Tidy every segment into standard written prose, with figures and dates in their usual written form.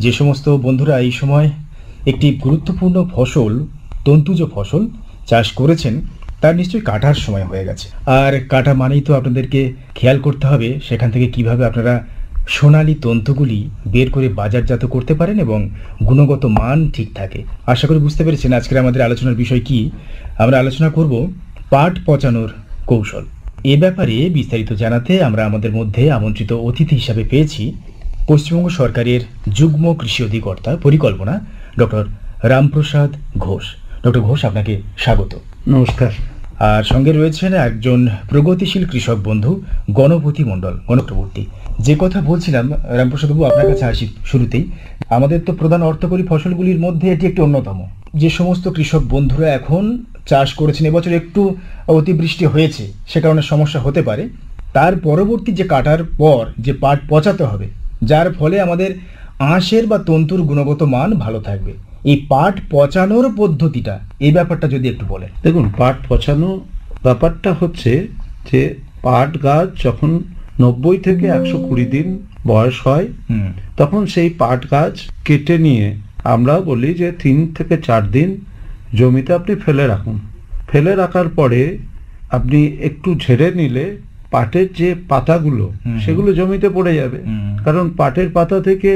যে সমস্ত বন্ধুরা এই সময় একটি গুরুত্বপূর্ণ ফসল, তন্তুজ ফসল চাষ করেছেন, তার নিশ্চয়ই কাটার সময় হয়ে গেছে। আর কাটা মানেই তো আপনাদেরকে খেয়াল করতে হবে সেখান থেকে কিভাবে আপনারা সোনালী তন্তুগুলি বের করে বাজারজাত করতে পারেন এবং গুণগত মান ঠিক থাকে। আশা করি বুঝতে পেরেছেন আজকের আমাদের আলোচনার বিষয় কি। আমরা আলোচনা করব পাট পচানোর কৌশল। এ ব্যাপারে বিস্তারিত জানাতে আমরা আমাদের মধ্যে আমন্ত্রিত অতিথি হিসাবে পেয়েছি পশ্চিমবঙ্গ সরকারের যুগ্ম কৃষি অধিকর্তা পরিকল্পনা ডক্টর রামপ্রসাদ ঘোষ। ডক্টর ঘোষ, আপনাকে স্বাগত। নমস্কার। আর সঙ্গে রয়েছেন একজন প্রগতিশীল কৃষক বন্ধু গণপতি মণ্ডল। গণপতি, যে কথা বলছিলাম রামপ্রসাদবাবু, আপনার কাছে আসি শুরুতেই। আমাদের তো প্রধান অর্থকরী ফসলগুলির মধ্যে এটি একটি অন্যতম। যে সমস্ত কৃষক বন্ধুরা এখন চাষ করেছেন, এবছর একটু অতিবৃষ্টি হয়েছে, সে কারণে সমস্যা হতে পারে। তার পরবর্তী যে কাটার পর যে পাট পচাতে হবে, যার ফলে আমাদের আঁশের বা তন্তুর গুণগত মান ভালো থাকবে, এই পাট পচানোর পদ্ধতিটা, এই ব্যাপারটা যদি একটু বলেন। দেখুন, পাট পচানো ব্যাপারটা হচ্ছে যে পাট গাছ যখন 90 থেকে 120 দিন বয়স হয়, তখন সেই পাট গাছ কেটে নিয়ে আমরা বলি যে 3 থেকে 4 দিন জমিতে আপনি ফেলে রাখুন। ফেলে রাখার পরে আপনি একটু ঝেড়ে নিলে পাটের যে পাতাগুলো সেগুলো জমিতে পড়ে যাবে। কারণ পাটের পাতা থেকে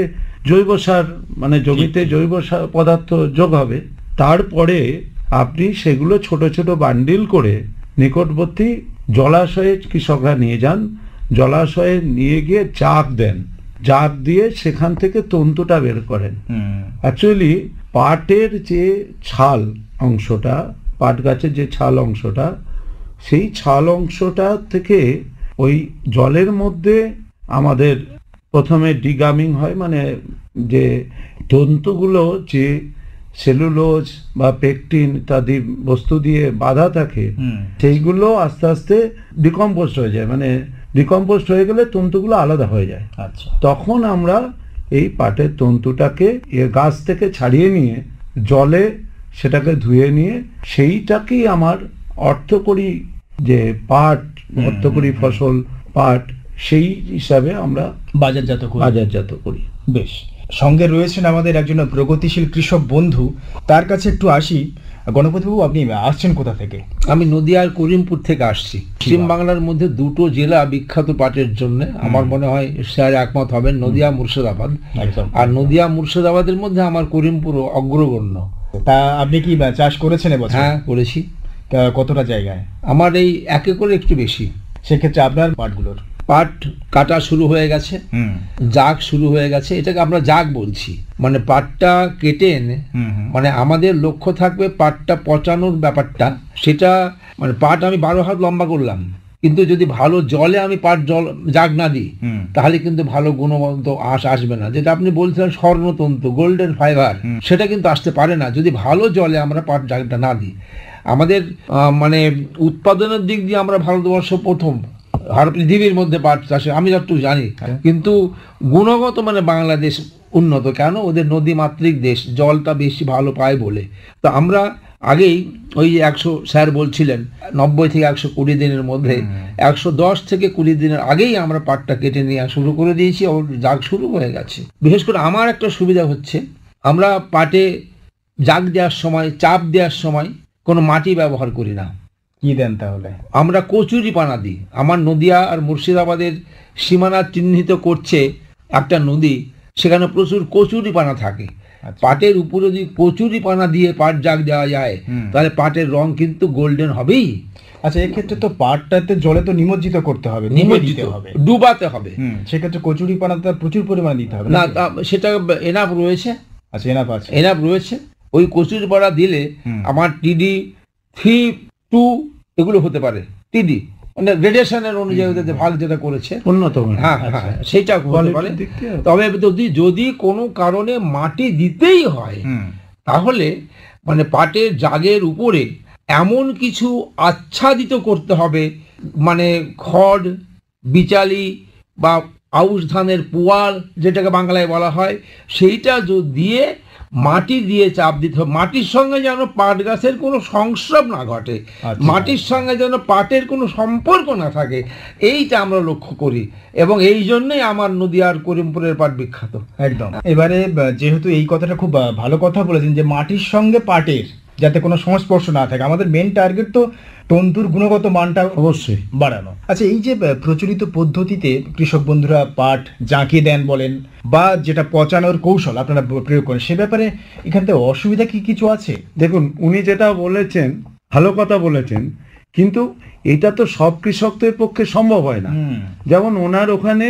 জৈব সার, মানে জমিতে জৈব সার পদার্থ যোগ হবে। তারপরে আপনি সেগুলো ছোট ছোট বান্ডিল করে নিকটবর্তী জলাশয়ে কৃষকরা নিয়ে যান। জলাশয়ে নিয়ে গিয়ে জাগ দেন, জাগ দিয়ে সেখান থেকে তন্তুটা বের করেন। অ্যাকচুয়ালি পাটের যে ছাল অংশটা, পাট গাছের যে ছাল অংশটা, সেই ছাল অংশটা থেকে ওই জলের মধ্যে আমাদের প্রথমে ডিগামিং হয়, মানে যে তন্তুগুলো যে সেলুলোজ বা পেকটিন ইত্যাদি বস্তু দিয়ে বাঁধা থাকে, সেইগুলো আস্তে আস্তে ডিকম্পোস্ট হয়ে যায়। মানে ডিকম্পোস্ট হয়ে গেলে তন্তুগুলো আলাদা হয়ে যায়। আচ্ছা, তখন আমরা এই পাটের তন্তুটাকে গাছ থেকে ছাড়িয়ে নিয়ে জলে সেটাকে ধুয়ে নিয়ে সেইটাকেই আমার অর্থকরী যে পাট, অর্থকরী ফসল পাট, সেই হিসাবে আমরা বাজারজাত করি। বেশ, সঙ্গে রয়েছেন আমাদের একজন প্রগতিশীল কৃষক বন্ধু, তার কাছে একটু আসি। গণপতিবাবু, আপনি আসছেন কোথা থেকে? আমি নদিয়ার করিমপুর থেকে আসছি। পশ্চিম বাংলার মধ্যে দুটো জেলা বিখ্যাত পাটের জন্য, আমার মনে হয় স্যার একমত হবেন, নদিয়া মুর্শিদাবাদ। আর নদিয়া মুর্শিদাবাদের মধ্যে আমার করিমপুর অগ্রগণ্য। তা আপনি কি চাষ করেছেন এবছর? হ্যাঁ, করেছি। কতটা জায়গায়? আমার এই 1 একর একটু বেশি। সেক্ষেত্রে আপনার পাটগুলোর পাট কাটা শুরু হয়ে গেছে, জাগ শুরু হয়ে গেছে। এটাকে আমরা জাগ বলছি। মানে পাটটা কেটে এনে, মানে আমাদের লক্ষ্য থাকবে পাটটা পচানোর ব্যাপারটা। সেটা মানে পাট আমি 12 হাত লম্বা করলাম, কিন্তু যদি ভালো জলে আমি পাট জাগ না দিই, তাহলে কিন্তু ভালো গুণগত আঁশ আসবে না। যেটা আপনি বলছিলেন স্বর্ণতন্তু, গোল্ডেন ফাইবার, সেটা কিন্তু আসতে পারে না যদি ভালো জলে আমরা পাট জাগটা না দিই। আমাদের মানে উৎপাদনের দিক দিয়ে আমরা ভারতবর্ষ প্রথম, আর পৃথিবীর মধ্যে পাট চাষে আমি যতটুকু জানি। কিন্তু গুণগত মানে বাংলাদেশ উন্নত কেন? ওদের নদীমাতৃক দেশ, জলটা বেশি ভালো পায় বলে। তো আমরা আগেই ওই 100, স্যার বলছিলেন 90 থেকে 120 দিনের মধ্যে, 110 থেকে 20 দিনের আগেই আমরা পাটটা কেটে নেওয়া শুরু করে দিয়েছি। জাগ শুরু হয়ে গেছে। বিশেষ করে আমার একটা সুবিধা হচ্ছে, আমরা পাটে জাগ দেওয়ার সময়, চাপ দেওয়ার সময় কোনো মাটি ব্যবহার করি না। কি দেন তাহলে? আমরা কচুরি পানা দিই। আমার নদিয়া আর মুর্শিদাবাদের সীমানা চিহ্নিত করছে একটা নদী, সেখানে প্রচুর কচুরি পানা থাকে। পাটের উপরে যদি কচুরি পানা দিয়ে পাট জাগ দেওয়া যায়, তাহলে পাটের রং কিন্তু গোল্ডেন হবেই। আচ্ছা, এক্ষেত্রে তো পাটটাতে জলে তো নিমজ্জিত করতে হবে, নিমজ্জিত হবে, ডুবাতে হবে। সেক্ষেত্রে কচুরি পানা তো প্রচুর পরিমাণে দিতে হবে না? সেটা এনাফ রয়েছে। আচ্ছা, এনাফ আছে, এনাফ রয়েছে। ওই কচুরি পানা দিলে আমার TD 3, 2 এগুলো হতে পারে। TD মানে রেডিয়েশনের অনুযায়ী ভাগ যেটা করেছে উন্নত, হ্যাঁ হ্যাঁ, সেইটা হতে পারে। তবে যদি কোনো কারণে মাটি দিতেই হয়, তাহলে মানে পাটের জাগের উপরে এমন কিছু আচ্ছাদিত করতে হবে, মানে খড়, বিচালি বা আউশ ধানের পোয়াল যেটাকে বাংলায় বলা হয়, সেইটা দিয়ে মাটি দিয়ে চাপ দিতে হবে, মাটির সঙ্গে যেন পাট গাছের কোনো সংস্রব না ঘটে, মাটির সঙ্গে যেন পাটের কোনো সম্পর্ক না থাকে, এইটা আমরা লক্ষ্য করি। এবং এই জন্যই আমার নদীয়ার করিমপুরের পাট বিখ্যাত। একদম। এবারে যেহেতু এই কথাটা খুব ভালো কথা বলেছেন যে মাটির সঙ্গে পাটের যাতে কোনো সংস্পর্শ না থাকে, আমাদের মেন টার্গেট তো তন্তুর গুণগত মানটা অবশ্যই বাড়ানো। আচ্ছা, এই যে প্রচলিত পদ্ধতিতে কৃষক বন্ধুরা পাট জাঁকিয়ে দেন বলেন, বা যেটা পচানোর কৌশল আপনারা প্রয়োগ করেন, সে ব্যাপারে এখান থেকে অসুবিধা কি কিছু আছে? দেখুন, উনি যেটা বলেছেন ভালো কথা বলেছেন, কিন্তু এটা তো সব কৃষকদের পক্ষে সম্ভব হয় না। যেমন ওনার ওখানে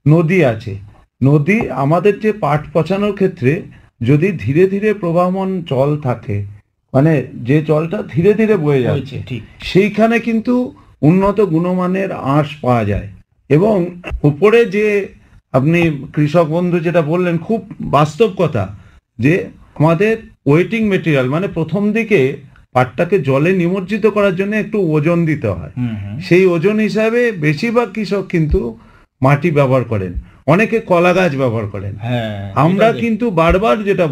নদী আছে, নদী আমাদের যে পাট পচানোর ক্ষেত্রে যদি ধীরে ধীরে প্রবাহমান জল থাকে, মানে যে জলটা ধীরে ধীরে বয়ে যাচ্ছে, সেইখানে কিন্তু উন্নত গুণমানের আঁশ পাওয়া যায়। এবং উপরে যে আপনি কৃষক বন্ধু যেটা বললেন, খুব বাস্তব কথা, যে আমাদের ওয়েটিং মেটেরিয়াল, মানে প্রথম দিকে পাটটাকে জলে নিমজ্জিত করার জন্য একটু ওজন দিতে হয়, সেই ওজন হিসাবে বেশিরভাগ কৃষক কিন্তু মাটি ব্যবহার করেন, অনেকে কলা গাছ ব্যবহার করেন। আমরা কিন্তু বারবার যেটা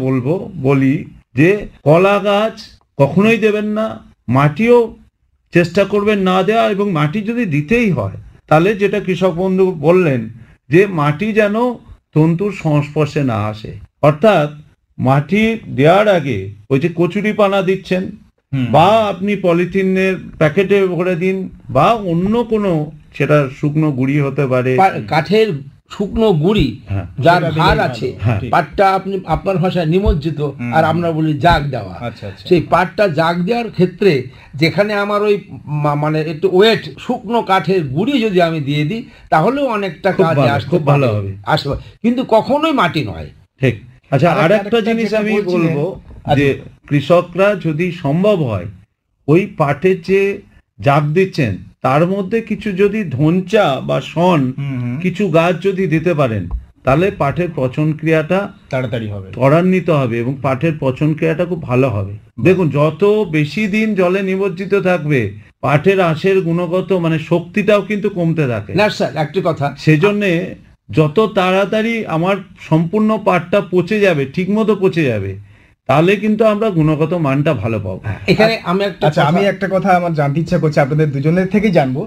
বলি যে কলা গাছ কখনোই দেবেন না, মাটিও চেষ্টা করবেন না দেওয়া, এবং মাটি যদি দিতেই হয় তাহলে যেটা কৃষক বন্ধু বললেন যে মাটি যেন তন্তুর সংস্পর্শে না আসে, অর্থাৎ মাটি দেওয়ার আগে ওই যে কচুরি পানা দিচ্ছেন, বা আপনি পলিথিনের প্যাকেটে ভরে দিন, বা অন্য কোনো, সেটা শুকনো গুঁড়ি হতে পারে, কাঠের শুকনো গুঁড়ি যার ভার আছে, পাটটা আপনি আপনার ভাষায় নিমজ্জিত, আর আমরা বলি জাগ দেওয়া। সেই পাটটা জাগ দেওয়ার ক্ষেত্রে যেখানে আমার ওই মানে একটু ওয়েট শুকনো কাঠের গুঁড়ি যদি আমি দিয়ে দিই, তাহলেও অনেকটা কাজে আসতে ভালো হবে, আসবে, কিন্তু কখনোই মাটি নয়। ঠিক। আচ্ছা, আর একটা জিনিস আমি বলবো যে কৃষকরা যদি সম্ভব হয় ওই পাটের যে জাগ দিচ্ছেন তার মধ্যে কিছু যদি ধনচা বা শন কিছু গাছ যদি দিতে পারেন, তাহলে পাটের পচন ক্রিয়াটা তাড়াতাড়ি হবে, ত্বরান্বিত হবে, এবং পাটের পচন ক্রিয়াটা খুব ভালো হবে। দেখুন, যত বেশি দিন জলে নিমজ্জিত থাকবে পাটের আঁশের গুণগত মানে শক্তিটাও কিন্তু কমতে থাকে। না স্যার, একটি কথা, সেজন্য যত তাড়াতাড়ি আমার সম্পূর্ণ পাটটা পচে যাবে, ঠিকমতো পচে যাবে, তাহলে কিন্তু আমরা গুণগত মানটা ভালো পাবো। এখানে আমি একটা কথা আমার জানতে ইচ্ছা করছে, আপনাদের দুজনের থেকে জানবো,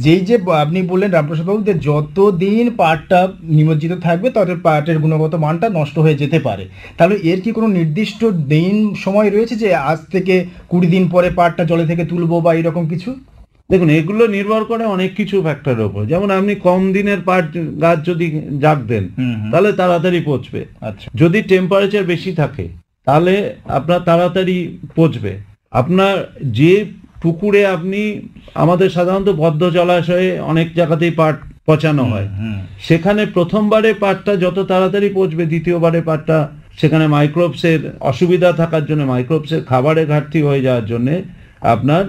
যেই যে আপনি বললেন রামপ্রসাদ বাবু যে যতদিন পাটটা নিমজ্জিত থাকবে তত পাটের গুণগত মানটা নষ্ট হয়ে যেতে পারে, তাহলে এর কি কোনো নির্দিষ্ট দিন সময় রয়েছে যে আজ থেকে 20 দিন পরে পাটটা জলে থেকে তুলবো বা এরকম কিছু? দেখুন, এগুলো নির্ভর করে অনেক কিছু ফ্যাক্টরের উপর। যেমন আপনি কম দিনের পাট গাছ যদি জাগ দেন তাহলে তাড়াতাড়ি পচবে, যদি টেম্পারেচার বেশি থাকে তাহলে আপনার তাড়াতাড়ি পচবে। আপনার যে পুকুরে আপনি, আমাদের সাধারণত বদ্ধ জলাশয়ে অনেক জায়গাতেই পাট পচানো হয়, সেখানে প্রথমবারে পাটটা যত তাড়াতাড়ি পচবে, দ্বিতীয়বারে পাটটা সেখানে মাইক্রোবসের অসুবিধা থাকার জন্য, মাইক্রোবসের খাবারের ঘাটতি হয়ে যাওয়ার জন্য আপনার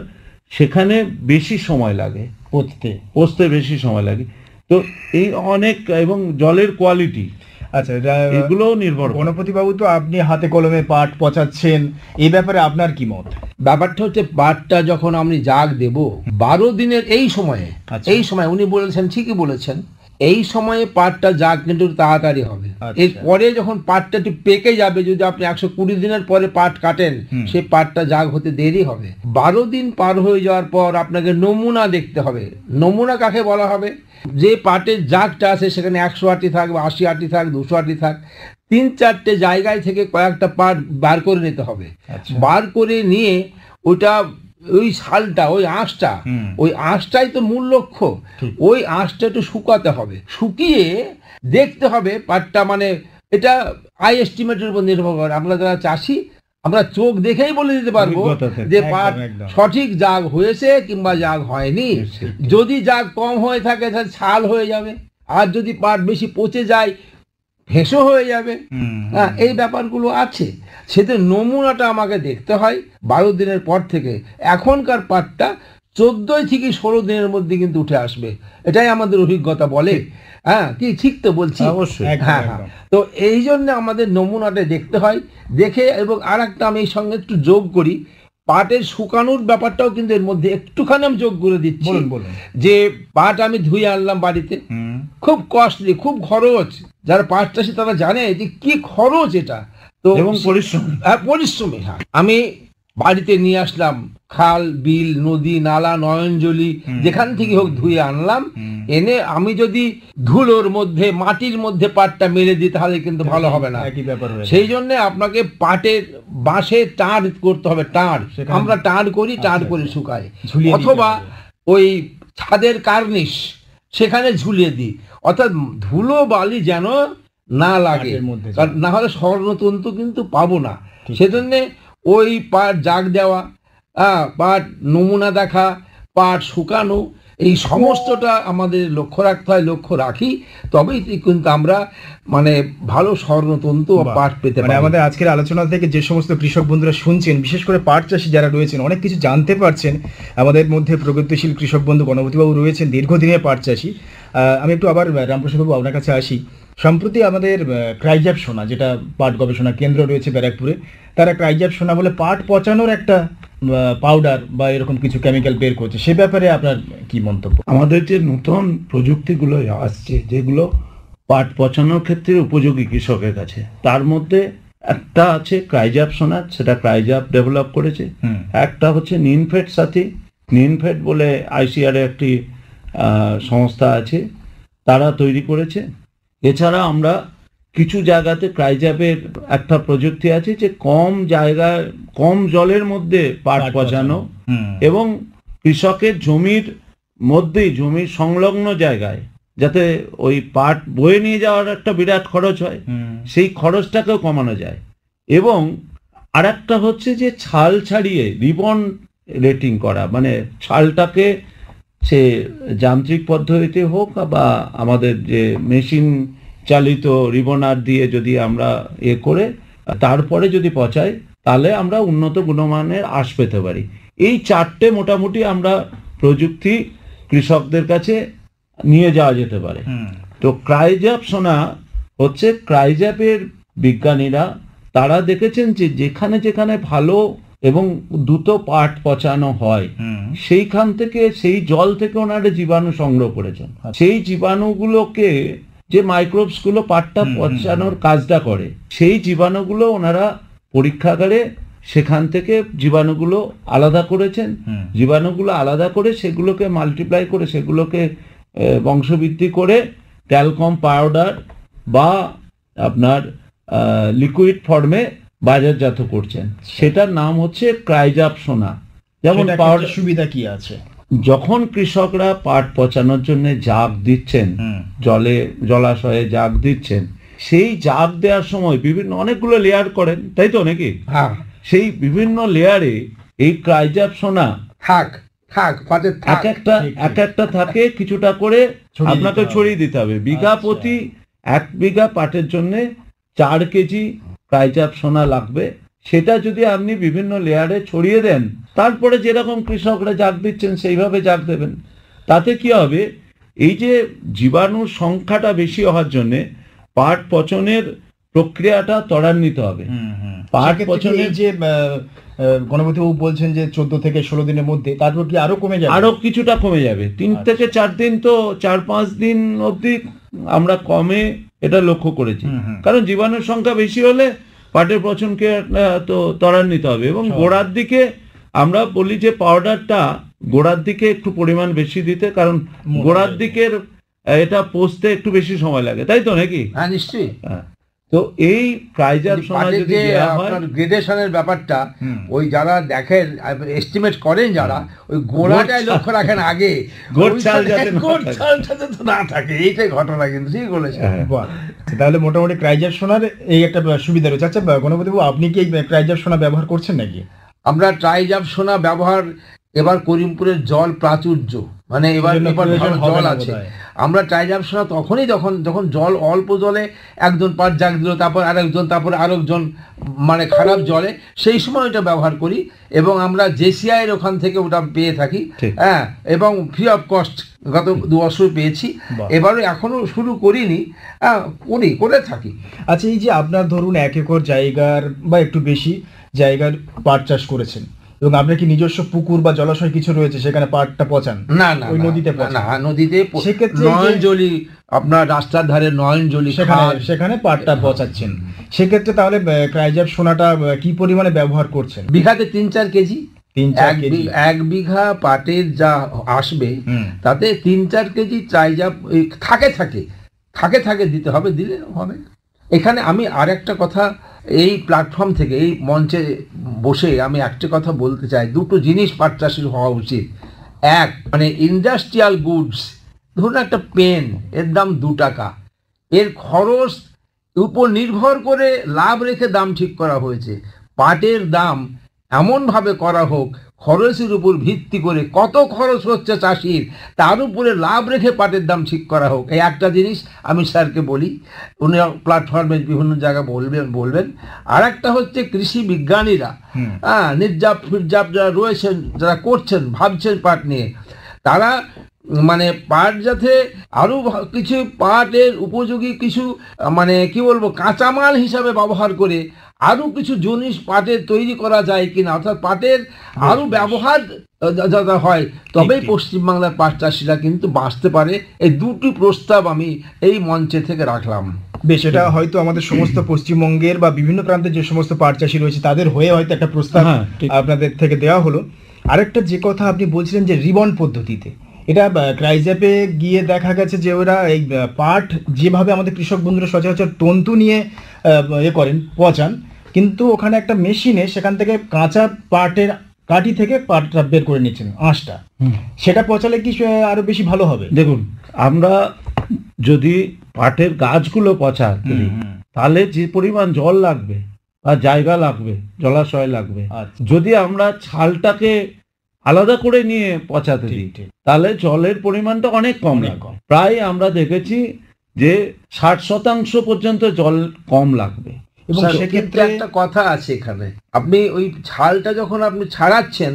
সেখানে বেশি সময় লাগে, পচতে বেশি সময় লাগে। তো এই অনেক, এবং জলের কোয়ালিটি, আচ্ছা, এগুলো নির্ভর। গণপতি বাবু, তো আপনি হাতে কলমে পাট পচাচ্ছেন, এই ব্যাপারে আপনার কি মত? ব্যাপারটা হচ্ছে, পাটটা যখন আমি জাগ দেব 12 দিনের এই সময়ে, এই সময় উনি বলেছেন, ঠিকই বলেছেন, এই সময়ে পাটটা জাগ কিন্তু তাড়াতাড়ি হবে। এরপরে যখন পাটটা একটু পেকে যাবে, যদি আপনি 120 দিনের পরে পাট কাটেন, সেই পাটটা জাগ হতে দেরি হবে। 12 দিন পার হয়ে যাওয়ার পর আপনাকে নমুনা দেখতে হবে। নমুনা কাকে বলা হবে? যে পাটের জাগটা আছে সেখানে 100 আটি থাক, 80 আটি থাক, 200 আটি থাক, 3-4টে জায়গায় থেকে কয়েকটা পাট বার করে নিতে হবে। বার করে নিয়ে ওটা, ওই শালটা, ওই আঁশটাই তো মূল লক্ষ্য। ওই আঁশটা একটু শুকাতে হবে, শুকিয়ে দেখতে হবে পাটটা, মানে এটা আই এস্টিমেটের উপর নির্ভর করে। আমরা যারা চাষি, আমরা চোখ দেখেই বলে দিতে পারবো যে পাট সঠিক জাগ হয়েছে কিংবা জাগ হয়নি। যদি জাগ কম হয়ে থাকে তাহলে ছাল হয়ে যাবে, আর যদি পাট বেশি পচে যায় ভেসো হয়ে যাবে। এই ব্যাপারগুলো আছে, সেটা নমুনাটা আমাকে দেখতে হয় 12 দিনের পর থেকে। এখনকার পাটটা 14 থেকে 16 দিনের মধ্যে কিন্তু উঠে আসবে, এটাই আমাদের অভিজ্ঞতা বলে। হ্যাঁ, কি ঠিক তো বলছি? অবশ্যই। হ্যাঁ। তো এই জন্য আমাদের নমুনাটা দেখতে হয়, দেখে। এবং আর একটা আমি এই সঙ্গে একটু যোগ করি, পাটের শুকানোর ব্যাপারটাও কিন্তু এর মধ্যে একটুখানি আমি যোগ করে দিচ্ছি। যে পাট আমি ধুয়ে আনলাম বাড়িতে, খুব কস্টলি, খুব খরচ। যারা পাট চাষি তারা জানে যে কি খরচ এটা। তো এবং পরিশ্রমী। হ্যাঁ, আমি বাড়িতে নিয়ে আসলাম, খাল বিল নদী নালা নয়নজলি যেখান থেকে হোক ধুয়ে আনলাম, এনে আমি যদি ধুলোর মধ্যে মাটির মধ্যে পাটটা মেরে দিই তাহলে কিন্তু ভালো হবে না। সেই জন্য আপনাকে পাটের বাঁশের টাঁড় করতে হবে, টাঁড় আমরা টাঁড় করি, টাঁড় করে শুকাই, অথবা ওই ছাদের কার্নিশ সেখানে ঝুলিয়ে দিই, অর্থাৎ ধুলো বালি যেন না লাগে, না হলে স্বর্ণতন্তু কিন্তু পাবো না। সেজন্য ওই পাট জাগ দেওয়া, পাট নমুনা দেখা, পাট শুকানো, এই সমস্তটা আমাদের লক্ষ্য রাখতে হয়, লক্ষ্য রাখি তবেই কিন্তু আমরা মানে ভালো স্বর্ণতন্তু ও পাট পেতে পারি। আমাদের আজকের আলোচনা থেকে যে সমস্ত কৃষক বন্ধুরা শুনছেন, বিশেষ করে পাট চাষী যারা রয়েছেন, অনেক কিছু জানতে পারছেন। আমাদের মধ্যে প্রগতিশীল কৃষক বন্ধু গণপতিবাবু রয়েছেন, দীর্ঘদিনের পাট চাষী। আমি একটু আবার রামপ্রসাদবাবু আপনার কাছে আসি। সম্প্রতি আমাদের ক্রাইজাপ সোনা, যেটা পাট গবেষণা কেন্দ্র রয়েছে ব্যারাকপুরে, তারা ক্রাইজাপ সোনা বলে পাট পচানোর একটা পাউডার বা এরকম কিছু কেমিক্যাল বের করছে, সে ব্যাপারে আপনার কি মন্তব্য? আমাদের যে নতুন প্রযুক্তিগুলো আসছে যেগুলো পাট পচানোর ক্ষেত্রে উপযোগী কৃষকের কাছে, তার মধ্যে একটা আছে ক্রাইজাপ সোনা, সেটা ক্রাইজাপ ডেভেলপ করেছে। একটা হচ্ছে নিনফেড সাথী, নিনফেড বলে আইসিআর একটি সংস্থা আছে, তারা তৈরি করেছে। এছাড়া আমরা কিছু জায়গাতে ক্রাইজাপের একটা প্রযুক্তি আছে যে কম জায়গায় কম জলের মধ্যে পাট পচানো, এবং কৃষকের জমির মধ্যেই, জমির সংলগ্ন জায়গায়, যাতে ওই পাট বয়ে নিয়ে যাওয়ার একটা বিরাট খরচ হয়, সেই খরচটাকেও কমানো যায়। এবং আর একটা হচ্ছে যে ছাল ছাড়িয়ে রিবন রেটিং করা, মানে ছালটাকে সে যান্ত্রিক পদ্ধতিতে হোক বা আমাদের যে মেশিন চালিত রিবনার দিয়ে যদি আমরা করে তারপরে যদি পচাই, তাহলে আমরা উন্নত গুণমানের আঁশ পেতে পারি। এই চারটে মোটামুটি আমরা প্রযুক্তি কৃষকদের কাছে নিয়ে যাওয়া যেতে পারে। তো ক্রাইজাপ সোনা হচ্ছে, ক্রাইজাপের বিজ্ঞানীরা তারা দেখেছেন যে যেখানে যেখানে ভালো এবং দ্রুত পাট পচানো হয়, সেইখান থেকে, সেই জল থেকে ওনারা জীবাণু সংগ্রহ করেছেন। সেই জীবাণুগুলোকে, যে মাইক্রোবস গুলো পাটটা পচানোর কাজটা করে, সেই জীবাণুগুলো ওনারা পরীক্ষাগারে সেখান থেকে জীবাণুগুলো আলাদা করেছেন। জীবাণুগুলো আলাদা করে সেগুলোকে মাল্টিপ্লাই করে, সেগুলোকে বংশবৃদ্ধি করে ট্যালকম পাউডার বা আপনার লিকুইড ফর্মে বাজারজাত করছেন। সেটার নাম হচ্ছে ক্রাইজাপ সোনা। যেমন পাউডার সুবিধা কি আছে, যখন কৃষকরা পাট পচানোর জন্য জাগ দিচ্ছেন, জলাশয়ে জাগ দিচ্ছেন, সেই জাগ দেওয়ার সময় বিভিন্ন অনেকগুলো লেয়ার করেন, তাই তো নাকি? সেই বিভিন্ন লেয়ারে এই ক্রাইজাপ সোনা এক একটা থাকে, কিছুটা করে আপনাকে ছড়িয়ে দিতে হবে। বিঘা প্রতি 1 বিঘা পাটের জন্য 4 কেজি ক্রাইজাপ সোনা লাগবে। সেটা যদি আপনি বিভিন্ন লেয়ারে ছড়িয়ে দেন, তারপরে যেরকম কৃষকরা জাগ দিচ্ছেন সেইভাবে জাগ দেবেন, তাতে কি হবে, এই যে জীবাণুর সংখ্যাটা বেশি হওয়ার জন্য পাট পচনের প্রক্রিয়াটা ত্বরান্বিত হবে। পাট পচনের যে গণপতিবাবু বলছেন যে 14 থেকে 16 দিনের মধ্যে, তারপর কি আরো কমে যাবে? আরো কিছুটা কমে যাবে, 3 থেকে 4 দিন, তো 4-5 দিন অবধি আমরা কমে এটা লক্ষ্য করেছি। কারণ জীবাণুর সংখ্যা বেশি হলে পাটের পচনকে তো ত্বরান্বিত হবে। এবং গোড়ার দিকে আমরা বলি যে পাউডারটা গোড়ার দিকে একটু পরিমাণ বেশি দিতে, কারণ গোড়ার দিকের এটা পচতে একটু বেশি সময় লাগে, তাই তো নাকি? হ্যাঁ, নিশ্চয়ই। তো এই ক্রাইজাপ সোনা যদি গ্রেডেশনের ব্যাপারটা, ওই যারা দেখেন এস্টিমেট করেন, যারা ওই গোড়াটাই লক্ষ্য রাখেন আগে, না থাকে, এইটাই ঘটনা। কিন্তু ঠিক বলেছেন। তাহলে মোটামুটি ক্রাইজাপ সোনার এই একটা সুবিধা রয়েছে। আচ্ছা গণপতিবাবু, আপনি কি ক্রাইজাপ সোনা ব্যবহার করছেন নাকি? আমরা ট্রাইজাপ সোনা ব্যবহার, এবার করিমপুরের জল প্রাচুর্য, মানে এবার জল আছে। আমরা ট্রাইজাপ সোনা তখনই যখন জল, অল্প জলে একজন পাট জাগ দিল, তারপর আরেকজন, তারপর আরেকজন, মানে খারাপ জলে, সেই সময় ওটা ব্যবহার করি। এবং আমরা জেসিআই এর ওখান থেকে ওটা পেয়ে থাকি, হ্যাঁ, এবং ফ্রি অফ কস্ট গত 2 বছর পেয়েছি। এবারও এখনো শুরু করিনি, করে থাকি। আচ্ছা, এই যে আপনার ধরুন 1 একর জায়গার বা একটু বেশি জায়গার পাট চাষ করেছেন, এবং আপনার কি নিজস্ব পুকুর বা জলাশয় কিছু রয়েছে সেখানে পাটটা পচান? না না ওই নদীতে না, নদীতে সেক্ষেত্রে নয়নজলি, আপনার রাস্তার ধারে নয়নজলি, সেখানে পাটটা পচাচ্ছেন। সেক্ষেত্রে তাহলে ক্রাইজার সোনাটা কি পরিমাণে ব্যবহার করছেন? বিঘাতে 3-4 কেজি। 1 বিঘা পাটের যা আসবে তাতে 3-4 কেজি ট্রাইজাব থাকে দিতে হবে, দিলে হবে। এখানে আমি আর একটা কথা, এই প্ল্যাটফর্ম থেকে, এই মঞ্চে বসে আমি একটা কথা বলতে চাই, দুটো জিনিস পাট চাষির হওয়া উচিত। এক, মানে ইন্ডাস্ট্রিয়াল গুডস, ধরুন একটা পেন, এর দাম 2 টাকা, এর খরচ উপর নির্ভর করে লাভ রেখে দাম ঠিক করা হয়েছে। পাটের দাম এমনভাবে করা হোক, খরচের উপর ভিত্তি করে কত খরচ হচ্ছে চাষির, তার উপরে লাভ রেখে পাটের দাম ঠিক করা হোক। এই একটা জিনিস আমি স্যারকে বলি, উনি প্ল্যাটফর্মে বিভিন্ন জায়গায় বলবেন। আর একটা হচ্ছে কৃষি বিজ্ঞানীরা, নির্জাপ ফিরজাপ যারা রয়েছেন, যারা করছেন, ভাবছেন পাট নিয়ে, তারা মানে পাট যাতে আরো কিছু পাটের উপযোগী কিছু মানে কি বলবো কাঁচামাল হিসাবে ব্যবহার করে আরো কিছু জিনিস পাটের তৈরি করা যায় কিনা, অর্থাৎ পাটের আরো ব্যবহার যাতে হয়, তবেই পশ্চিমবাংলার পাট চাষিরা কিন্তু বাঁচতে পারে। এই দুটি প্রস্তাব আমি এই মঞ্চে থেকে রাখলাম। বেশ, এটা হয়তো আমাদের সমস্ত পশ্চিমবঙ্গের বা বিভিন্ন প্রান্তে যে সমস্ত পাট চাষি রয়েছে তাদের হয়ে হয়তো একটা প্রস্তাব আপনাদের থেকে দেওয়া হলো। আরেকটা যে কথা আপনি বলছিলেন যে রিবন পদ্ধতিতে, এটা ক্রাইজাপে গিয়ে দেখা গেছে যে ওরা এই পাট যেভাবে আমাদের কৃষক বন্ধুরা সচরাচর তন্তু নিয়ে করেন, পচান, কিন্তু ওখানে একটা মেশিনে সেখান থেকে কাঁচা পাটের কাঠি থেকে পাটটা বের করে নিচ্ছেন, আঁশটা, সেটা পচালে কি আরো বেশি ভালো হবে? দেখুন, আমরা যদি পাটের গাছগুলো পচা করি তাহলে যে পরিমাণ জল লাগবে বা জায়গা লাগবে, জলাশয় লাগবে, যদি আমরা ছালটাকে আলাদা করে নিয়ে পচাতে দিই তাহলে জলের পরিমাণটা অনেক কম লাগবে। প্রায় আমরা দেখেছি যে 60% পর্যন্ত জল কম লাগবে। এবং সেক্ষেত্রে একটা কথা আছে এখানে, আপনি ওই ছালটা যখন আপনি ছাড়াচ্ছেন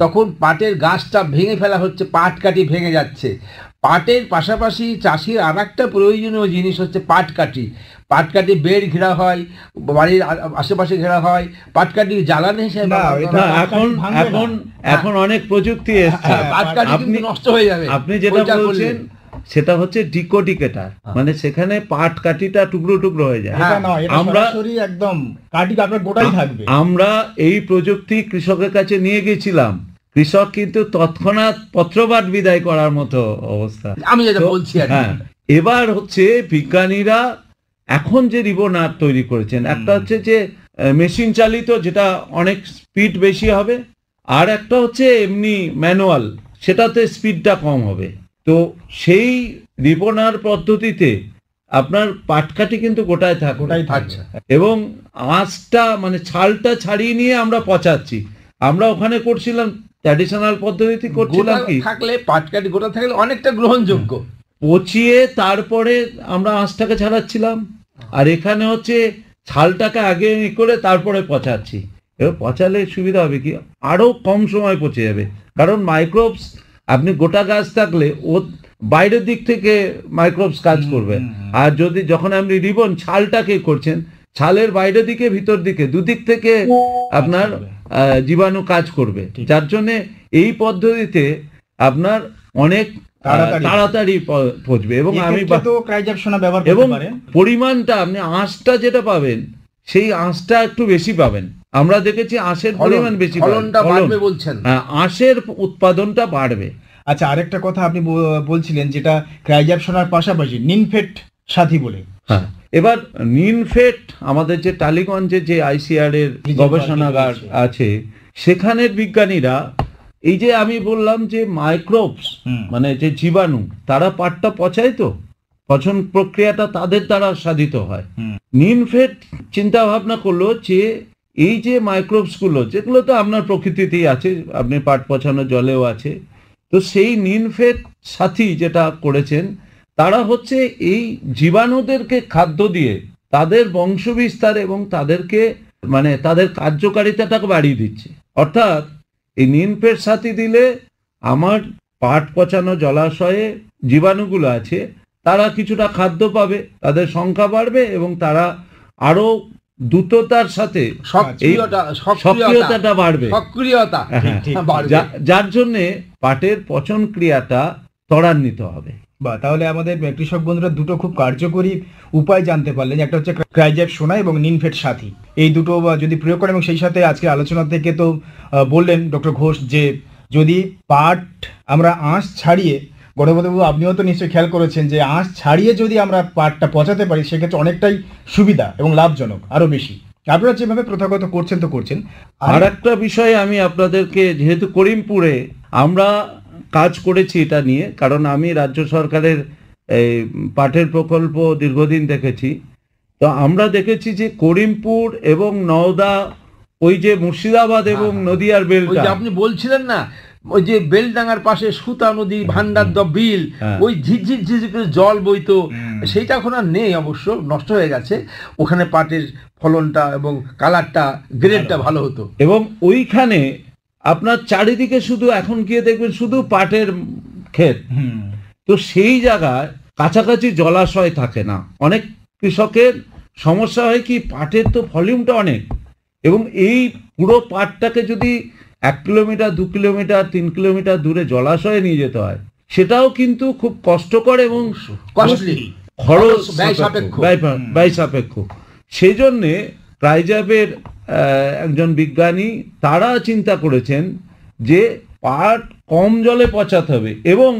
তখন পাটের গাছটা ভেঙে ফেলা হচ্ছে, পাট কাঠি ভেঙে যাচ্ছে। পাটের পাশাপাশি চাষির আর একটা প্রয়োজনীয় জিনিস হচ্ছে পাটকাঠি। পাটকাঠি বেড় ঘেরা হয়, বাড়ির আশেপাশে ঘেরা হয়, পাটকাঠি জ্বালানি হিসেবে এখন অনেক প্রযুক্তি এসেছে, পাটকাঠি নষ্ট হয়ে যাবে। আপনি যেটা বলছেন সেটা হচ্ছে ডিকোডিকেটার, মানে সেখানে পাট কাঠিটা টুকরো টুকরো হয়ে যায়। আমরা একদম কাঠি আপনার গোটাই থাকবে। আমরা এই প্রযুক্তি কৃষকের কাছে নিয়ে গেছিলাম, কৃষক কিন্তু তৎক্ষণাৎ পত্রপাঠ বিদায় করার মতো অবস্থা। আমি যেটা বলছি, হ্যাঁ, এবার হচ্ছে বিজ্ঞানীরা এখন যে রিবন আর্ট তৈরি করেছেন, একটা হচ্ছে যে মেশিন চালিত, যেটা অনেক স্পিড বেশি হবে, আর একটা হচ্ছে এমনি ম্যানুয়াল, সেটাতে স্পিডটা কম হবে। তো সেই রিবনার পদ্ধতিতে আপনার পাটকাঠি কিন্তু গোটায় থাকছে এবং আঁশটা মানে ছালটা ছাড়িয়ে নিয়ে আমরা পচাচ্ছি। আমরা ওখানে করছিলাম ট্র্যাডিশনাল পদ্ধতিতে করছিলাম কি, থাকলে পাটকাঠি গোটা থাকলে অনেকটা গ্রহণযোগ্য, পচিয়ে তারপরে আমরা আঁশটাকে ছাড়াচ্ছিলাম, আর এখানে হচ্ছে ছালটাকে আগে করে তারপরে পচাচ্ছি। এবার পচালে সুবিধা হবে কি, আরো কম সময় পচে যাবে, কারণ মাইক্রোবস, আপনি গোটা গাছ থাকলে ও বাইরের দিক থেকে মাইক্রোবস কাজ করবে, আর যদি যখন আপনি রিবন ছালটাকে করছেন, ছালের বাইরের দিকে ভিতর দিকে দুদিক থেকে আপনার জীবাণু কাজ করবে, যার জন্য এই পদ্ধতিতে আপনার অনেক তাড়াতাড়ি পচবে। এবং আমি এবং পরিমাণটা আপনি আঁশটা যেটা পাবেন সেই আঁশটা একটু বেশি পাবেন। আমরা দেখেছি আঁশের পরিমাণ বেশি, আঁশের উৎপাদনটা বাড়বে। আচ্ছা, আরেকটা কথা আপনি বলছিলেন যেটা ক্রাইজাপ সোনার পাশাপাশি নিনফেট সাথী বলে। হ্যাঁ, এবার নিনফেট আমাদের যে টালিগঞ্জে যে আইসিআর এর গবেষণাগার আছে, সেখানের বিজ্ঞানীরা এই যে আমি বললাম যে মাইক্রোবস মানে যে জীবাণু, তারা পাটটা পচায়, তো পচন প্রক্রিয়াটা তাদের দ্বারা সাধিত হয়। নিনফেট চিন্তা ভাবনা করলো যে এই যে মাইক্রোবস গুলো, যেগুলো তো আপনার প্রকৃতিতেই আছে, আপনি পাট পচানো জলেও আছে, তো সেই নিনফেট সাথী যেটা করেছেন, তারা হচ্ছে এই জীবাণুদেরকে খাদ্য দিয়ে তাদের বংশবিস্তার এবং তাদেরকে মানে তাদের কার্যকারিতাটাকে বাড়িয়ে দিচ্ছে। অর্থাৎ এই নিনফেট সাথী দিলে আমার পাট পচানো জলাশয়ে জীবাণুগুলো আছে, তারা কিছুটা খাদ্য পাবে, তাদের সংখ্যা বাড়বে এবং তারা আরো দ্রুততার সাথে সক্রিয়তাটা বাড়বে, সক্রিয়তা যার জন্যে পাটের পচন ক্রিয়াটা ত্বরান্বিত হবে। বা তাহলে আমাদের কৃষক বন্ধুরা দুটো খুব কার্যকরী উপায় জানতে পারলেন, একটা হচ্ছে ক্রাইজ্যাপ সোনা এবং নিনফেড সাথী, এই দুটো যদি প্রয়োগ করেন, এবং সেই সাথে আজকের আলোচনা থেকে তো বললেন ডক্টর ঘোষ যে যদি পাট আমরা আঁশ ছাড়িয়ে, গণপতিবাবু আপনিও তো নিশ্চয়ই খেয়াল করেছেন যে আঁশ ছাড়িয়ে যদি আমরা পাটটা পচাতে পারি সেক্ষেত্রে অনেকটাই সুবিধা এবং লাভজনক আরো বেশি। আপনারা যেভাবে প্রথাগত করছেন তো করছেন। আর একটা বিষয় আমি আপনাদেরকে, যেহেতু করিমপুরে আমরা কাজ করেছি এটা নিয়ে, কারণ আমি রাজ্য সরকারের এই পাটের প্রকল্প দীর্ঘদিন দেখেছি, তো আমরা দেখেছি যে করিমপুর এবং নওদা, ওই যে মুর্শিদাবাদ এবং নদিয়ার বেলটা আপনি বলছিলেন না, ওই যে বেলডাঙ্গার পাশে সুতা নদী, ভান্ডার দ বিল, ওই ঝিরঝির ঝিরঝির করে জল বইতো, সেইটা এখন আর নেই, অবশ্য নষ্ট হয়ে গেছে। ওখানে পাটের ফলনটা এবং কালারটা, গ্রেডটা ভালো হতো, এবং ওইখানে আপনার চারিদিকে শুধু এখন গিয়ে দেখবেন শুধু পাটের ক্ষেত। তো সেই জায়গায় কাছাকাছি জলাশয় থাকে না, অনেক কৃষকের সমস্যা হয় কি, পাটের তো ভলিউমটা অনেক, এবং এই পুরো পাটটাকে যদি 1 কিলোমিটার 2 কিলোমিটার 3 কিলোমিটার দূরে জলাশয়ে নিয়ে যেতে হয়, সেটাও কিন্তু খুব কষ্টকর এবং খরচ ব্যয় সাপেক্ষ। সেই জন্যে ক্রাইজ্যাপের একজন বিজ্ঞানী তারা চিন্তা করেছেন যে পাট কম জলে পচাতে হবে এবং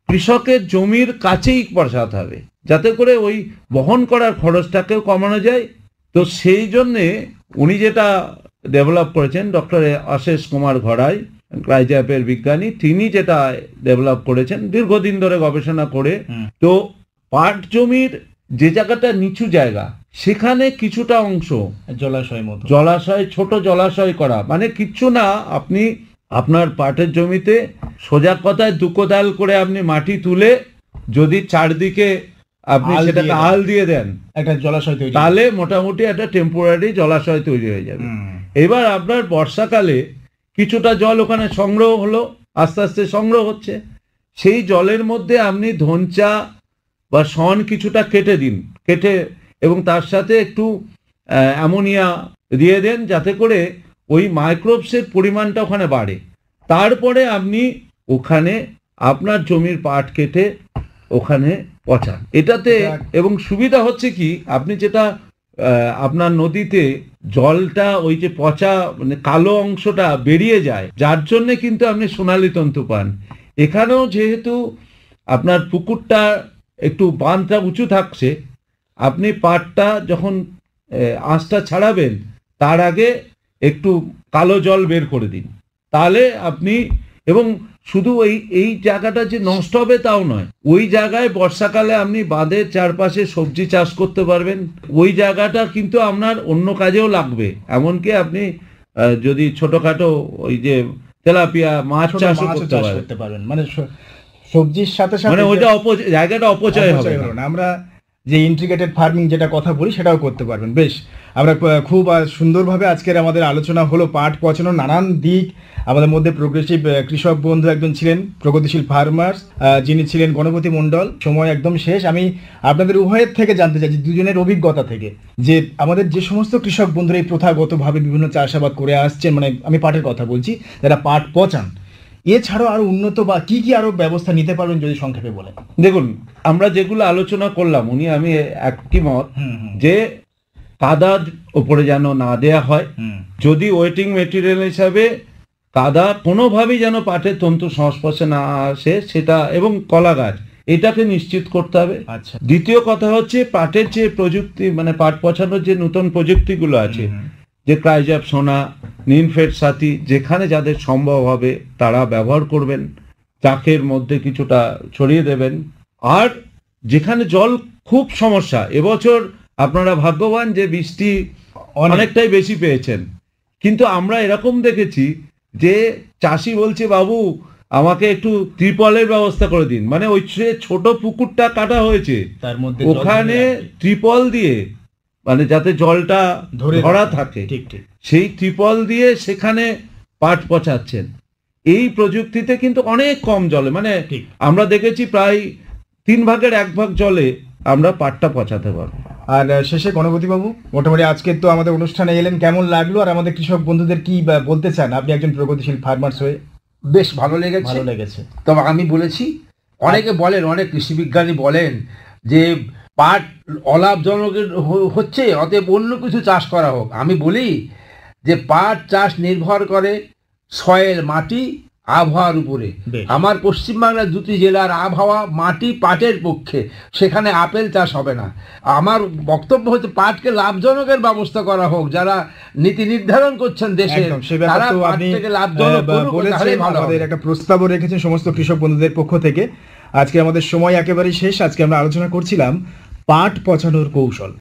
কৃষকের জমির কাছেই পচাতে হবে, যাতে করে ওই বহন করার খরচটাকেও কমানো যায়। তো সেই জন্যে উনি যেটা ডেভেলপ করেছেন, ডক্টর আশিস কুমার ঘড়াই, ক্রাইজ্যাপের বিজ্ঞানী, তিনি যেটা ডেভেলপ করেছেন দীর্ঘদিন ধরে গবেষণা করে, তো পাট জমির যে জায়গাটা নিচু জায়গা, সেখানে কিছুটা অংশ জলাশয়, ছোট জলাশয় করা, মানে কিচ্ছু না, আপনি আপনার পাটের জমিতে সোজা কথায় 2 কোদাল করে আপনি মাটি তুলে যদি চারদিকে আপনি সেটাকে আল দিয়ে দেন, একটা জলাশয় তৈরি, তাহলে মোটামুটি একটা টেম্পোরারি জলাশয় তৈরি হয়ে যাবে। এবার আপনার বর্ষাকালে কিছুটা জল ওখানে সংগ্রহ হলো, আস্তে আস্তে সংগ্রহ হচ্ছে, সেই জলের মধ্যে আপনি ধনচা বা শন কিছুটা কেটে এবং তার সাথে একটু অ্যামোনিয়া দিয়ে দেন, যাতে করে ওই মাইক্রোবসের পরিমাণটা ওখানে বাড়ে। তারপরে আপনি ওখানে আপনার জমির পাট কেটে ওখানে পচান এটাতে। এবং সুবিধা হচ্ছে কি, আপনি যেটা আপনার নদীতে জলটা ওই যে পচা মানে কালো অংশটা বেরিয়ে যায়, যার জন্যে কিন্তু আপনি সোনালী তন্তু পান। এখানেও যেহেতু আপনার পুকুরটা একটু বাঁধটা উঁচু থাকছে, আপনি পাটটা যখন আঁশটা ছাড়াবেন তার আগে একটু কালো জল বের করে দিন, তাহলে আপনি, এবং শুধু এই জায়গাটা যে নষ্ট হবে তাও নয়, ওই জায়গায় বর্ষাকালে আপনি বাঁধের চারপাশে সবজি চাষ করতে পারবেন, ওই জায়গাটা কিন্তু আপনার অন্য কাজেও লাগবে। এমনকি আপনি যদি ছোটখাটো ওই যে তেলাপিয়া মাছ চাষও করতে পারবেন, মানে সবজির সাথে সাথে মানে ওইটা জায়গাটা অপচয় হবে না। আমরা যে ইন্টিগ্রেটেড ফার্মিং যেটা কথা বলি সেটাও করতে পারবেন। বেশ, আমরা খুব সুন্দরভাবে আজকের আমাদের আলোচনা হলো পাট পচানোর নানান দিক। আমাদের মধ্যে প্রোগ্রেসিভ কৃষক বন্ধু একজন ছিলেন, প্রগতিশীল ফার্মার্স, যিনি ছিলেন গণপতি মণ্ডল। সময় একদম শেষ। আমি আপনাদের উভয়ের থেকে জানতে চাইছি, দুজনের অভিজ্ঞতা থেকে, যে আমাদের যে সমস্ত কৃষক বন্ধুরা এই প্রথাগতভাবে বিভিন্ন চাষাবাদ করে আসছেন, মানে আমি পাটের কথা বলছি, যারা পাট পচান, এছাড়াও আরো উন্নত বা কি কি আরো ব্যবস্থা নিতে পারবেন যদি সংক্ষেপে বলেন। দেখুন, আমরা যেগুলো আলোচনা করলাম আমি একই মত যে কাদার উপরে যেন না দেয়া হয়, যদি ওয়েটিং মেটেরিয়াল হিসাবে কাদা কোনোভাবেই যেন পাটের তন্তু সংস্পর্শে না আসে সেটা, এবং কলা গাছ, এটাকে নিশ্চিত করতে হবে। আচ্ছা, দ্বিতীয় কথা হচ্ছে পাটের যে প্রযুক্তি, মানে পাট পচানোর যে নতুন প্রযুক্তিগুলো আছে, যে ক্রাইজ্যাপ সোনা, নিনফেড সাথী, যেখানে যাদের সম্ভব হবে তারা ব্যবহার করবেন, চাকের মধ্যে কিছুটা ছড়িয়ে দেবেন। আর যেখানে জল খুব সমস্যা, এবছর আপনারা ভাগ্যবান যে বৃষ্টি অনেকটাই বেশি পেয়েছেন, কিন্তু আমরা এরকম দেখেছি যে চাষি বলছে, বাবু আমাকে একটু ত্রিপলের ব্যবস্থা করে দিন, মানে ওই ছোট পুকুরটা কাটা হয়েছে তার মধ্যে ওখানে ত্রিপল দিয়ে, মানে যাতে জলটা ধরা থাকে, সেই ত্রিপল দিয়ে সেখানে পাট পচাচ্ছেন। এই প্রযুক্তিতে কিন্তু অনেক কম জলে, মানে আমরা দেখেছি প্রায় 3 ভাগের 1 ভাগ জলে আমরা পাটটা পচাতে পারবো। আর শেষে গণপতি বাবু, মোটামুটি আজকে তো আমাদের অনুষ্ঠানে এলেন, কেমন লাগলো আর আমাদের কৃষক বন্ধুদের কি বলতে চান আপনি একজন প্রগতিশীল ফার্মার্স হয়ে? বেশ ভালো লেগেছে। তবে আমি বলেছি, অনেকে বলেন, অনেক কৃষি বিজ্ঞানী বলেন যে পাট অলাভজনক হচ্ছে, অতএব অন্য কিছু চাষ করা হোক। আমি বলি যে পাট চাষ নির্ভর করে সয়েল, মাটি, আবহাওয়ার উপরে। আমার পশ্চিমবাংলার 2টি জেলার আবহাওয়া, মাটি পাটের পক্ষে, সেখানে আপেল চাষ হবে না। আমার বক্তব্য হচ্ছে পাটকে লাভজনকের ব্যবস্থা করা হোক, যারা নীতি নির্ধারণ করছেন দেশে তারা পাটকে লাভজনক করুক, তাহলেই ভালো হবে। একটা প্রস্তাবও রেখেছেন সমস্ত কৃষক বন্ধুদের পক্ষ থেকে। আজকে আমাদের সময় একেবারেই শেষ। আজকে আমরা আলোচনা করছিলাম পাট পচানোর কৌশল।